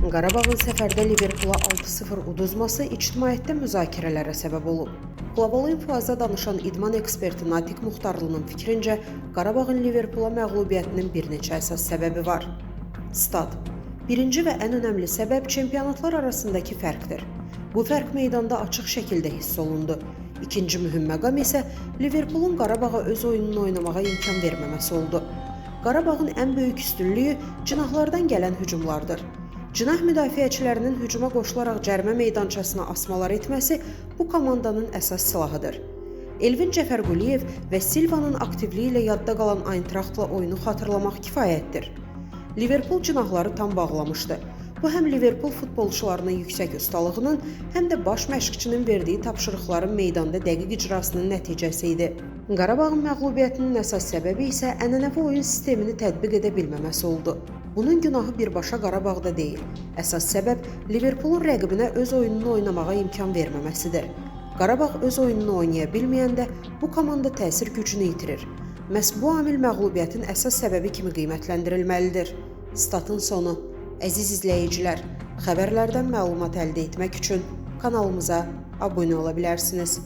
Qarabağın səfərdə Liverpula 6-0 uduzması ictimaiyyətdə müzakirələrə səbəb olub. Qlobal Info'ya danışan idman eksperti Natiq Muxtarlının fikrincə, Qarabağın Liverpula məğlubiyyətinin bir neçə əsas səbəbi var. Stat. Birinci və ən önəmli səbəb çempionatlar arasındakı fərqdir. Bu fərq meydanda açıq şəkildə hiss olundu. İkinci mühüm məqam isə Liverpulun Qarabağa öz oyununu oynamağa imkan verməməsi oldu. Qarabağın ən böyük üstünlüyü cinahlardan gələn hücumlardır. Cinah müdafiəçilərinin hücuma qoşularaq cərimə meydançasına asmalar etməsi bu komandanın əsas silahıdır. Elvin Cəfərquliyev və Silvanın aktivliyi ilə yadda qalan Eintrachtla oyunu xatırlamaq kifayətdir. Liverpul cinahları tam bağlamışdı. Bu həm Liverpul futbolçularının yüksək ustalığının, həm də baş məşqçinin verdiyi tapşırıqların meydanda dəqiq icrasının nəticəsi idi. Qarabağın məğlubiyyətinin əsas səbəbi isə ənənəvi oyun sistemini tətbiq edə bilməməsi oldu. Bunun günahı birbaşa Qarabağda deyil. Əsas səbəb Liverpulun rəqibinə öz oyununu oynamağa imkan verməməsidir. Qarabağ öz oyununu oynaya bilməyəndə bu komanda təsir gücünü itirir. Məhz bu amil məğlubiyyətin əsas səbəbi kimi qiymətləndirilməlidir. Statın sonu. Əziz izləyicilər, xəbərlərdən məlumat əldə etmək üçün kanalımıza abunə ola bilərsiniz.